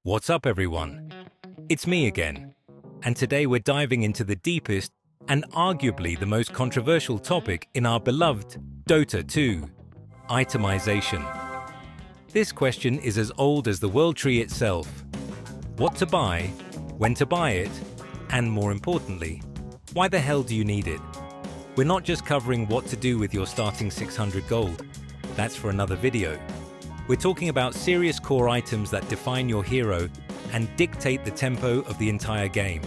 What's up, everyone? It's me again, and today we're diving into the deepest and arguably the most controversial topic in our beloved Dota 2, itemization. This question is as old as the world tree itself. What to buy, when to buy it, and more importantly, why the hell do you need it? We're not just covering what to do with your starting 600 gold. That's for another video. We're talking about serious core items that define your hero and dictate the tempo of the entire game.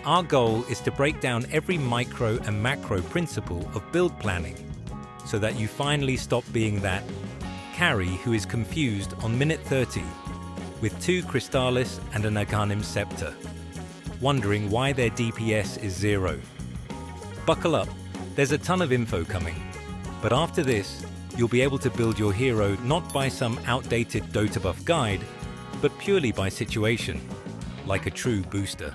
Our goal is to break down every micro and macro principle of build planning so that you finally stop being that carry who is confused on minute 30 with 2 Crystallis and an Aghanim Scepter, wondering why their DPS is 0. Buckle up, there's a ton of info coming, but after this, you'll be able to build your hero not by some outdated Dota buff guide, but purely by situation, like a true booster.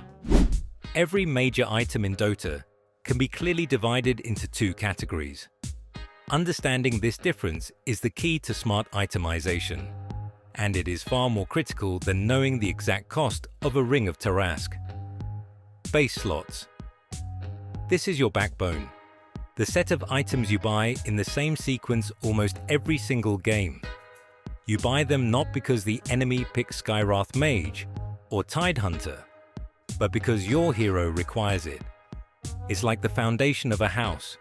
Every major item in Dota can be clearly divided into 2 categories. Understanding this difference is the key to smart itemization, and it is far more critical than knowing the exact cost of a Ring of Tarask. Base slots. This is your backbone. The set of items you buy in the same sequence almost every single game. You buy them not because the enemy picks Skywrath Mage or Tidehunter, but because your hero requires it. It's like the foundation of a house.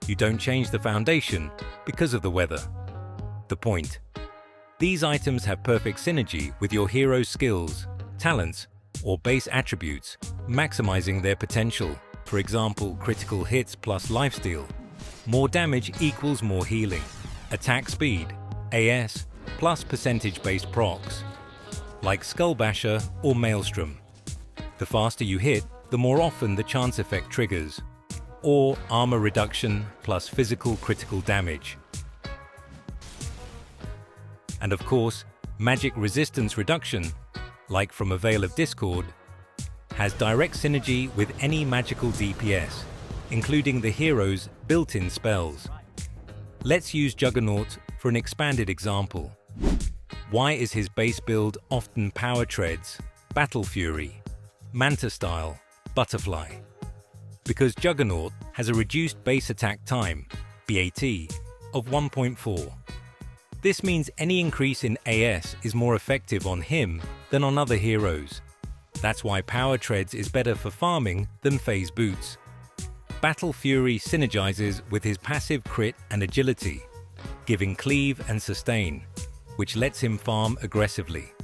You don't change the foundation because of the weather. The point. These items have perfect synergy with your hero's skills, talents, or base attributes, maximizing their potential. For example, critical hits plus lifesteal. More damage equals more healing. Attack speed, AS, plus percentage-based procs, like Skullbasher or Maelstrom. The faster you hit, the more often the chance effect triggers. Or armor reduction plus physical critical damage. And of course, magic resistance reduction, like from a Veil of Discord, has direct synergy with any magical DPS, including the hero's built-in spells. Let's use Juggernaut for an expanded example. Why is his base build often Power Treads, Battle Fury, Manta Style, Butterfly? Because Juggernaut has a reduced base attack time, BAT, of 1.4. This means any increase in AS is more effective on him than on other heroes. That's why Power Treads is better for farming than Phase Boots. Battle Fury synergizes with his passive crit and agility, giving cleave and sustain, which lets him farm aggressively.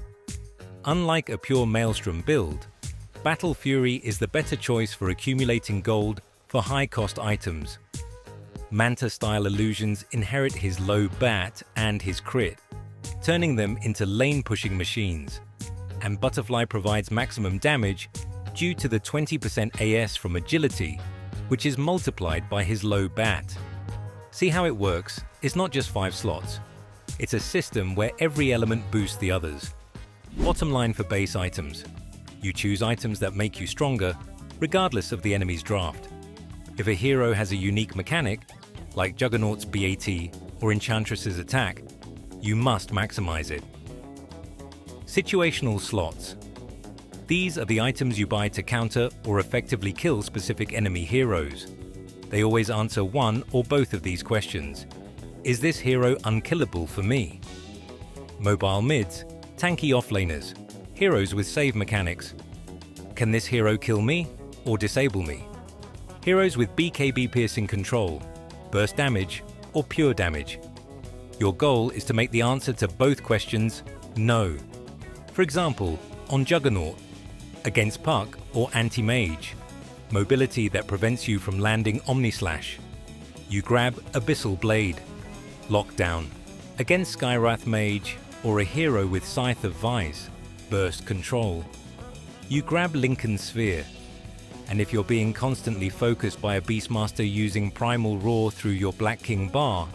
Unlike a pure Maelstrom build, Battle Fury is the better choice for accumulating gold for high-cost items. Manta-style illusions inherit his low BAT and his crit, turning them into lane-pushing machines. And Butterfly provides maximum damage due to the 20% AS from agility, which is multiplied by his low BAT. See how it works? It's not just 5 slots. It's a system where every element boosts the others. Bottom line for base items. You choose items that make you stronger, regardless of the enemy's draft. If a hero has a unique mechanic, like Juggernaut's BAT or Enchantress's attack, you must maximize it. Situational slots. These are the items you buy to counter or effectively kill specific enemy heroes. They always answer one or both of these questions. Is this hero unkillable for me? Mobile mids, tanky offlaners, heroes with save mechanics. Can this hero kill me or disable me? Heroes with BKB piercing control, burst damage, or pure damage. Your goal is to make the answer to both questions no. For example, on Juggernaut, against Puck or Anti-Mage, mobility that prevents you from landing Omnislash. You grab Abyssal Blade. Lockdown, against Skywrath Mage or a hero with Scythe of Vice, burst control. You grab Lincoln Sphere. And if you're being constantly focused by a Beastmaster using Primal Roar through your Black King bar,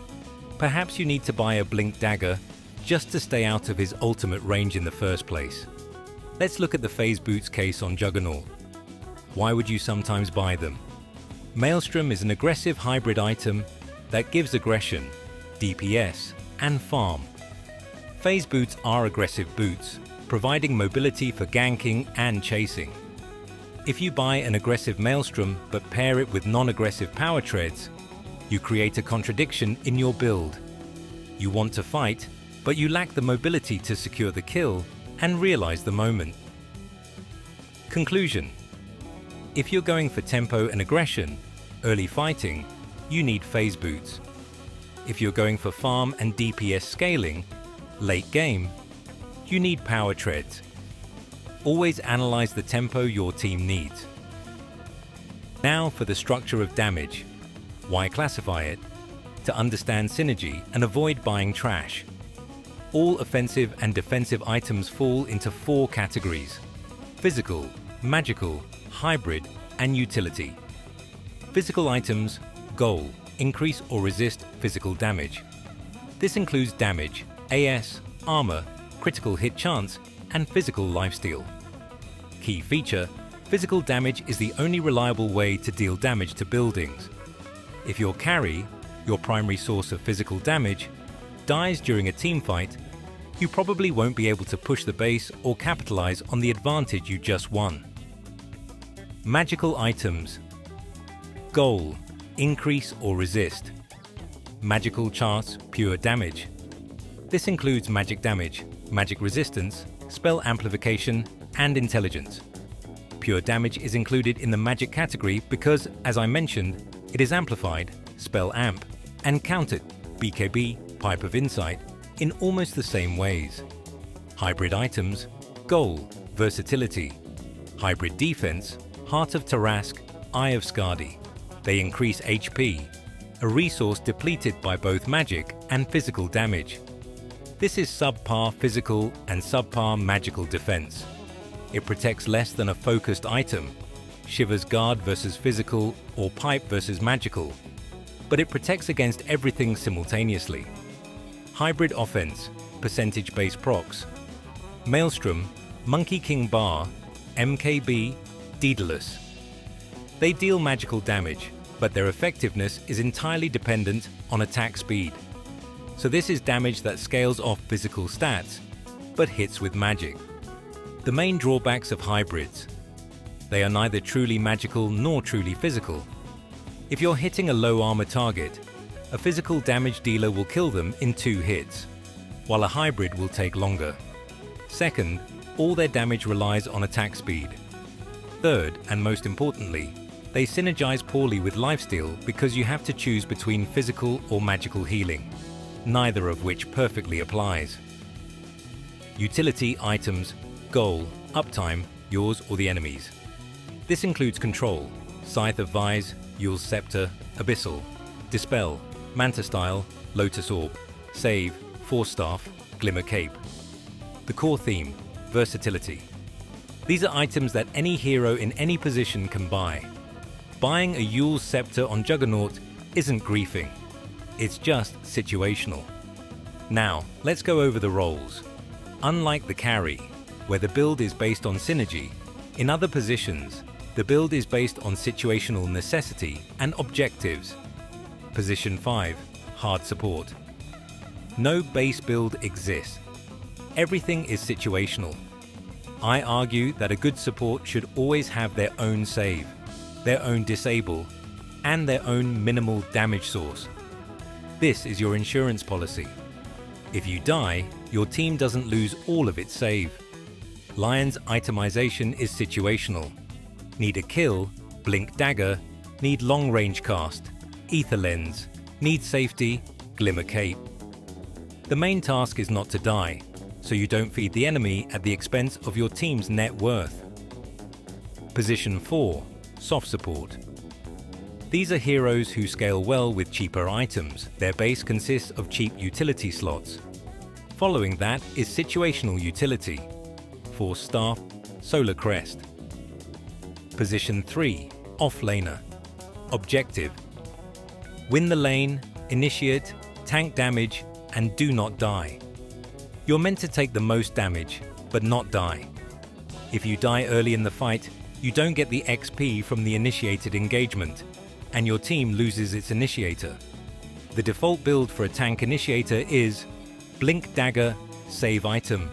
perhaps you need to buy a Blink Dagger just to stay out of his ultimate range in the first place. Let's look at the Phase Boots case on Juggernaut. Why would you sometimes buy them? Maelstrom is an aggressive hybrid item that gives aggression, DPS, and farm. Phase boots are aggressive boots, providing mobility for ganking and chasing. If you buy an aggressive Maelstrom but pair it with non-aggressive power treads, you create a contradiction in your build. You want to fight, but you lack the mobility to secure the kill and realize the moment. Conclusion: if you're going for tempo and aggression, early fighting, you need phase boots. If you're going for farm and DPS scaling, late game, you need power treads. Always analyze the tempo your team needs. Now for the structure of damage. Why classify it? To understand synergy and avoid buying trash. All offensive and defensive items fall into 4 categories: physical, magical, hybrid, and utility. Physical items: goal, increase or resist physical damage. This includes damage, AS, armor, critical hit chance, and physical lifesteal. Key feature: physical damage is the only reliable way to deal damage to buildings. If your carry, your primary source of physical damage, dies during a teamfight, you probably won't be able to push the base or capitalize on the advantage you just won. Magical items: goal, increase or resist. Magical chance, pure damage. This includes magic damage, magic resistance, spell amplification, and intelligence. Pure damage is included in the magic category because, as I mentioned, it is amplified, spell amp, and countered, BKB, pipe of insight, in almost the same ways. Hybrid items: goal, versatility. Hybrid defense: Heart of Tarask, Eye of Skadi. They increase HP, a resource depleted by both magic and physical damage. This is subpar physical and subpar magical defense. It protects less than a focused item, Shiver's Guard versus physical or Pipe versus magical, but it protects against everything simultaneously. Hybrid offense, percentage-based procs. Maelstrom, Monkey King Bar, MKB, Daedalus. They deal magical damage, but their effectiveness is entirely dependent on attack speed. So this is damage that scales off physical stats, but hits with magic. The main drawbacks of hybrids: they are neither truly magical nor truly physical. If you're hitting a low armor target, a physical damage dealer will kill them in 2 hits, while a hybrid will take longer. Second, all their damage relies on attack speed. Third, and most importantly, they synergize poorly with lifesteal because you have to choose between physical or magical healing, neither of which perfectly applies. Utility items: goal, uptime, yours or the enemy's. This includes control, Scythe of Vise, Yule's Scepter, Abyssal, Dispel, Manta Style, Lotus Orb, Save, Force Staff, Glimmer Cape. The core theme: versatility. These are items that any hero in any position can buy. Buying a Yule's Scepter on Juggernaut isn't griefing, it's just situational. Now, let's go over the roles. Unlike the carry, where the build is based on synergy, in other positions, the build is based on situational necessity and objectives. Position 5, hard support. No base build exists. Everything is situational. I argue that a good support should always have their own save, their own disable, and their own minimal damage source. This is your insurance policy. If you die, your team doesn't lose all of its save. Lion's itemization is situational. Need a kill, blink dagger, need long range cast, ether lens, need safety, glimmer cape. The main task is not to die, so you don't feed the enemy at the expense of your team's net worth. Position 4, soft support. These are heroes who scale well with cheaper items. Their base consists of cheap utility slots. Following that is situational utility, Force Staff, Solar Crest. Position 3, offlaner. Objective: win the lane, initiate, tank damage, and do not die. You're meant to take the most damage, but not die. If you die early in the fight, you don't get the XP from the initiated engagement, and your team loses its initiator. The default build for a tank initiator is Blink Dagger, Save Item,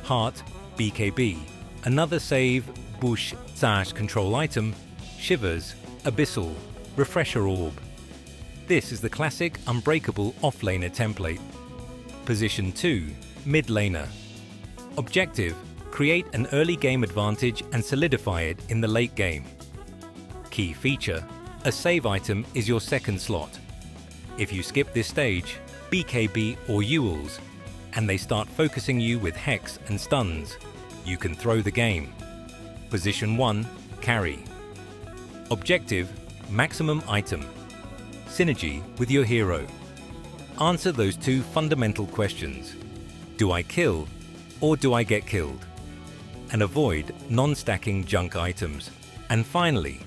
Heart, BKB, another save Bush / control item, Shivers, Abyssal, Refresher Orb. This is the classic unbreakable offlaner template. Position 2, mid laner. Objective, create an early game advantage and solidify it in the late game. Key feature, a save item is your second slot. If you skip this stage, BKB or Ewells, and they start focusing you with Hex and stuns, you can throw the game. Position 1, carry. Objective, maximum item. Synergy with your hero. Answer those two fundamental questions. Do I kill or do I get killed? And avoid non-stacking junk items. And finally,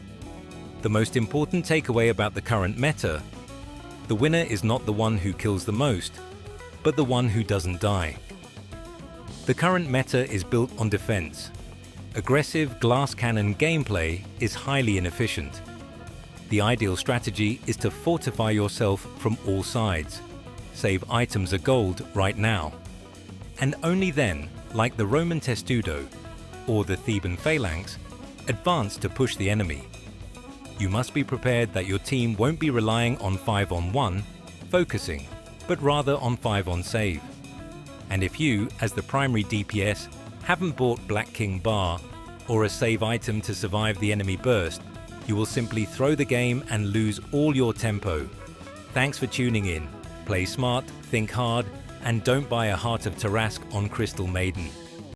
the most important takeaway about the current meta: the winner is not the one who kills the most, but the one who doesn't die. The current meta is built on defense. Aggressive glass cannon gameplay is highly inefficient. The ideal strategy is to fortify yourself from all sides. Save items of gold right now. And only then, like the Roman Testudo or the Theban Phalanx, advance to push the enemy. You must be prepared that your team won't be relying on 5-on-1 focusing, but rather on 5-on save. And if you, as the primary DPS, haven't bought Black King Bar or a save item to survive the enemy burst, you will simply throw the game and lose all your tempo. Thanks for tuning in. Play smart, think hard, and don't buy a Heart of Tarask on Crystal Maiden.